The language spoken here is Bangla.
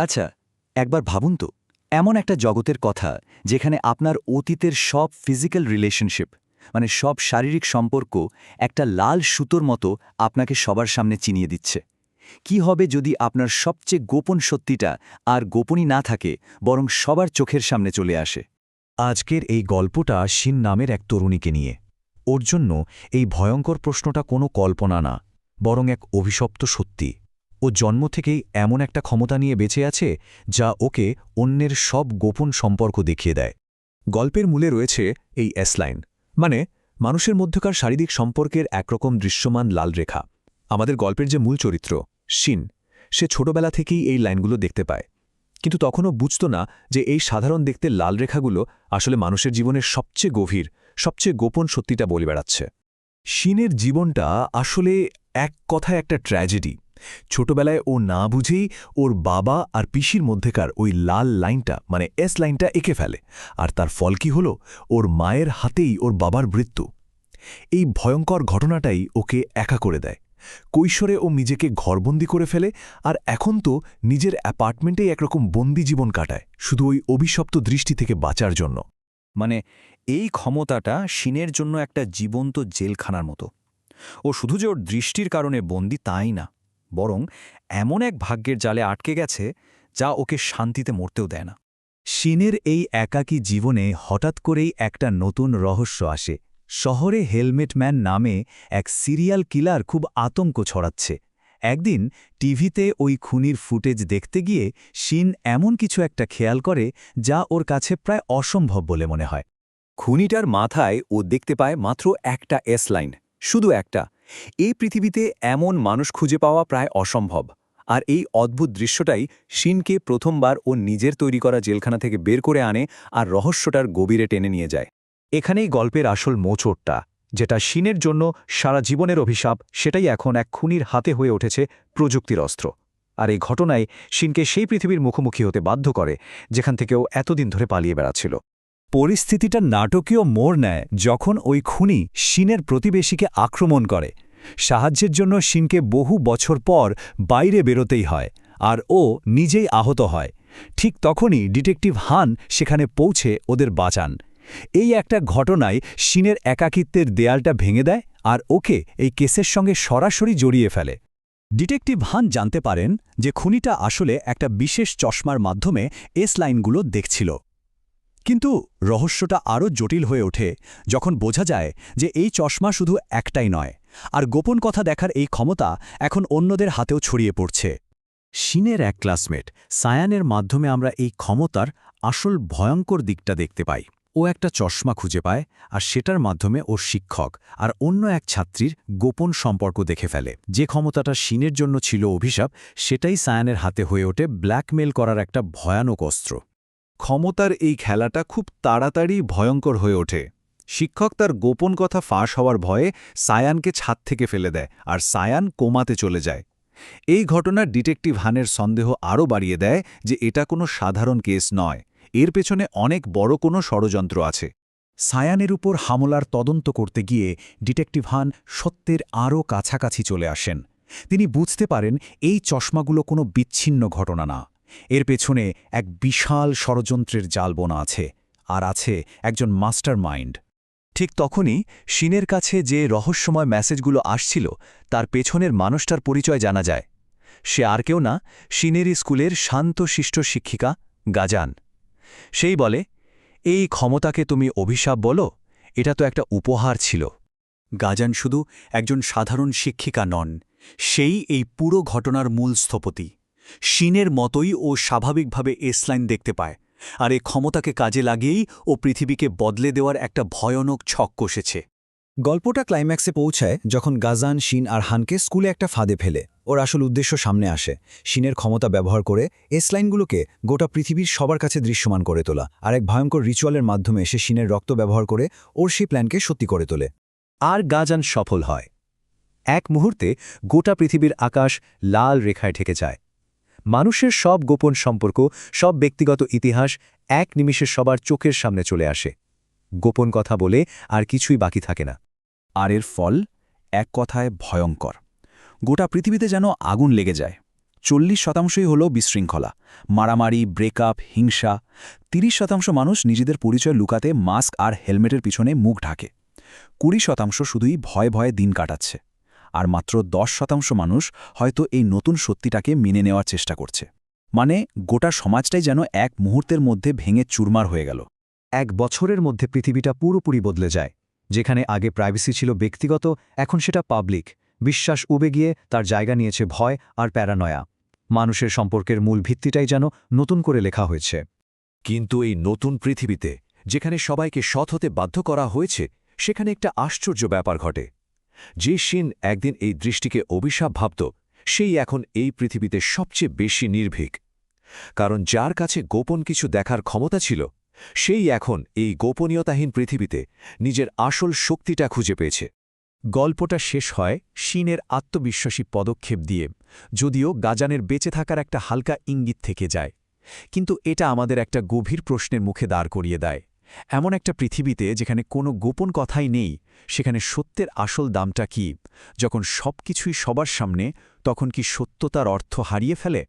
আচ্ছা, একবার ভাবুন তো, এমন একটা জগতের কথা যেখানে আপনার অতীতের সব ফিজিক্যাল রিলেশনশিপ মানে সব শারীরিক সম্পর্ক একটা লাল সুতোর মতো আপনাকে সবার সামনে চিনিয়ে দিচ্ছে। কি হবে যদি আপনার সবচেয়ে গোপন সত্যিটা আর গোপনই না থাকে, বরং সবার চোখের সামনে চলে আসে? আজকের এই গল্পটা শিন নামের এক তরুণীকে নিয়ে। ওর জন্য এই ভয়ঙ্কর প্রশ্নটা কোনো কল্পনা না, বরং এক অভিশপ্ত সত্যি। ও জন্ম থেকেই এমন একটা ক্ষমতা নিয়ে বেঁচে আছে যা ওকে অন্যের সব গোপন সম্পর্ক দেখিয়ে দেয়। গল্পের মূলে রয়েছে এই এসলাইন, মানে মানুষের মধ্যকার শারীরিক সম্পর্কের একরকম দৃশ্যমান লাল রেখা। আমাদের গল্পের যে মূল চরিত্র শিন, সে ছোটবেলা থেকেই এই লাইনগুলো দেখতে পায়, কিন্তু তখনও বুঝত না যে এই সাধারণ দেখতে লাল রেখাগুলো আসলে মানুষের জীবনের সবচেয়ে গভীর, সবচেয়ে গোপন সত্যিটা বলে বেড়াচ্ছে। শিনের জীবনটা আসলে এক কথায় একটা ট্র্যাজেডি। ছোটবেলায় ও না বুঝেই ওর বাবা আর পিসির মধ্যেকার ওই লাল লাইনটা মানে এস লাইনটা এঁকে ফেলে, আর তার ফল কি হল? ওর মায়ের হাতেই ওর বাবার মৃত্যু। এই ভয়ঙ্কর ঘটনাটাই ওকে একা করে দেয়। কৈশোরে ও নিজেকে ঘরবন্দি করে ফেলে, আর এখন তো নিজের অ্যাপার্টমেন্টেই একরকম বন্দি জীবন কাটায়, শুধু ওই অভিশপ্ত দৃষ্টি থেকে বাঁচার জন্য। মানে এই ক্ষমতাটা শিনের জন্য একটা জীবন্ত জেলখানার মতো। ও শুধু যে ওর দৃষ্টির কারণে বন্দী তাই না, বরং এমন এক ভাগ্যের জালে আটকে গেছে যা ওকে শান্তিতে মরতেও দেয় না। শিনের এই একাকী জীবনে হঠাৎ করেই একটা নতুন রহস্য আসে। শহরে হেলমেট ম্যান নামে এক সিরিয়াল কিলার খুব আতঙ্ক ছড়াচ্ছে। একদিন টিভিতে ওই খুনির ফুটেজ দেখতে গিয়ে শিন এমন কিছু একটা খেয়াল করে যা ওর কাছে প্রায় অসম্ভব বলে মনে হয়। খুনিটার মাথায় ও দেখতে পায় মাত্র একটা এস লাইন, শুধু একটা। এই পৃথিবীতে এমন মানুষ খুঁজে পাওয়া প্রায় অসম্ভব। আর এই অদ্ভুত দৃশ্যটাই শিনকে প্রথমবার ও নিজের তৈরি করা জেলখানা থেকে বের করে আনে আর রহস্যটার গভীরে টেনে নিয়ে যায়। এখানেই গল্পের আসল মোচড়টা, যেটা শিনের জন্য সারা জীবনের অভিশাপ, সেটাই এখন এক খুনির হাতে হয়ে উঠেছে প্রযুক্তির অস্ত্র। আর এই ঘটনায় শিনকে সেই পৃথিবীর মুখোমুখি হতে বাধ্য করে যেখান থেকেও এতদিন ধরে পালিয়ে বেড়াচ্ছিল। পরিস্থিতিটা নাটকীয় মোড় নেয় যখন ওই খুনি শিনের প্রতিবেশীকে আক্রমণ করে। সাহায্যের জন্য শিনকে বহু বছর পর বাইরে বেরোতেই হয়, আর ও নিজেই আহত হয়। ঠিক তখনই ডিটেকটিভ হান সেখানে পৌঁছে ওদের বাঁচান। এই একটা ঘটনায় শিনের একাকিত্বের দেয়ালটা ভেঙে দেয় আর ওকে এই কেসের সঙ্গে সরাসরি জড়িয়ে ফেলে। ডিটেকটিভ হান জানতে পারেন যে খুনিটা আসলে একটা বিশেষ চশমার মাধ্যমে এস লাইনগুলো দেখছিল। কিন্তু রহস্যটা আরও জটিল হয়ে ওঠে যখন বোঝা যায় যে এই চশমা শুধু একটাই নয়, আর গোপন কথা দেখার এই ক্ষমতা এখন অন্যদের হাতেও ছড়িয়ে পড়ছে। শিনের এক ক্লাসমেট সায়ানের মাধ্যমে আমরা এই ক্ষমতার আসল ভয়ঙ্কর দিকটা দেখতে পাই। ও একটা চশমা খুঁজে পায়, আর সেটার মাধ্যমে ওর শিক্ষক আর অন্য এক ছাত্রীর গোপন সম্পর্ক দেখে ফেলে। যে ক্ষমতাটা শিনের জন্য ছিল অভিশাপ, সেটাই সায়ানের হাতে হয়ে ওঠে ব্ল্যাকমেল করার একটা ভয়ানক অস্ত্র। ক্ষমতার এই খেলাটা খুব তাড়াতাড়ি ভয়ঙ্কর হয়ে ওঠে। শিক্ষক তার গোপন কথা ফাঁস হওয়ার ভয়ে সায়ানকে ছাদ থেকে ফেলে দেয়, আর সায়ান কোমাতে চলে যায়। এই ঘটনা ডিটেকটিভ হানের সন্দেহ আরও বাড়িয়ে দেয় যে এটা কোনো সাধারণ কেস নয়, এর পেছনে অনেক বড় কোনো ষড়যন্ত্র আছে। সায়ানের উপর হামলার তদন্ত করতে গিয়ে ডিটেকটিভ হান সত্যের আরও কাছাকাছি চলে আসেন। তিনি বুঝতে পারেন এই চশমাগুলো কোনো বিচ্ছিন্ন ঘটনা না, এর পেছনে এক বিশাল ষড়যন্ত্রের জাল বোনা আছে, আর আছে একজন মাস্টার মাইন্ড। ঠিক তখনই শিনের কাছে যে রহস্যময় মেসেজগুলো আসছিল তার পেছনের মানুষটার পরিচয় জানা যায়। সে আর কেউ না, শিনেরই স্কুলের শান্তশিষ্ট শিক্ষিকা গাজান। সেই বলে, এই ক্ষমতাকে তুমি অভিশাপ বলো, এটা তো একটা উপহার ছিল। গাজান শুধু একজন সাধারণ শিক্ষিকা নন, সেই এই পুরো ঘটনার মূল স্থপতি। শিনের মতোই ও স্বাভাবিকভাবে এসলাইন দেখতে পায়, আর এই ক্ষমতাকে কাজে লাগিয়েই ও পৃথিবীকে বদলে দেওয়ার একটা ভয়ানক ছক কষেছে। গল্পটা ক্লাইম্যাক্সে পৌঁছায় যখন গাজান শিন আর হানকে স্কুলে একটা ফাঁদে ফেলে। ওর আসল উদ্দেশ্য সামনে আসে, শিনের ক্ষমতা ব্যবহার করে এসলাইনগুলোকে গোটা পৃথিবীর সবার কাছে দৃশ্যমান করে তোলা, আর এক ভয়ঙ্কর রিচুয়ালের মাধ্যমে এসে শিনের রক্ত ব্যবহার করে ওর সেই প্ল্যানকে সত্যি করে তোলে। আর গাজান সফল হয়। এক মুহূর্তে গোটা পৃথিবীর আকাশ লাল রেখায় ঢেকে যায়। মানুষের সব গোপন সম্পর্ক, সব ব্যক্তিগত ইতিহাস এক নিমিষে সবার চোখের সামনে চলে আসে। গোপন কথা বলে আর কিছুই বাকি থাকে না। আর এর ফল এক কথায় ভয়ঙ্কর। গোটা পৃথিবীতে যেন আগুন লেগে যায়। 40% হল বিশৃঙ্খলা, মারামারি, ব্রেকআপ, হিংসা। 30% মানুষ নিজেদের পরিচয় লুকাতে মাস্ক আর হেলমেটের পিছনে মুখ ঢাকে। 20% শুধুই ভয়ে ভয়ে দিন কাটাচ্ছে। আর মাত্র 10% মানুষ হয়তো এই নতুন সত্যিটাকে মেনে নেওয়ার চেষ্টা করছে। মানে গোটা সমাজটাই যেন এক মুহূর্তের মধ্যে ভেঙে চুরমার হয়ে গেল। 1 বছরের মধ্যে পৃথিবীটা পুরোপুরি বদলে যায়। যেখানে আগে প্রাইভেসি ছিল ব্যক্তিগত, এখন সেটা পাবলিক। বিশ্বাস উবে গিয়ে তার জায়গা নিয়েছে ভয় আর প্যারানয়া। মানুষের সম্পর্কের মূল ভিত্তিটাই যেন নতুন করে লেখা হয়েছে। কিন্তু এই নতুন পৃথিবীতে, যেখানে সবাইকে সৎ হতে বাধ্য করা হয়েছে, সেখানে একটা আশ্চর্য ব্যাপার ঘটে। যে শিন একদিন এই দৃষ্টিকে অভিশাপ ভাবত, সেই এখন এই পৃথিবীতে সবচেয়ে বেশি নির্ভীক। কারণ যার কাছে গোপন কিছু দেখার ক্ষমতা ছিল, সেই এখন এই গোপনীয়তাহীন পৃথিবীতে নিজের আসল শক্তিটা খুঁজে পেয়েছে। গল্পটা শেষ হয় শিনের আত্মবিশ্বাসী পদক্ষেপ দিয়ে, যদিও গাজানের বেঁচে থাকার একটা হালকা ইঙ্গিত থেকে যায়। কিন্তু এটা আমাদের একটা গভীর প্রশ্নের মুখে দাঁড় করিয়ে দেয়। এমন একটা পৃথিবীতে যেখানে কোনো গোপন কথাই নেই, সেখানে সত্যের আসল দামটা কী? যখন সবকিছুই সবার সামনে, তখন কি সত্য তার অর্থ হারিয়ে ফেলে?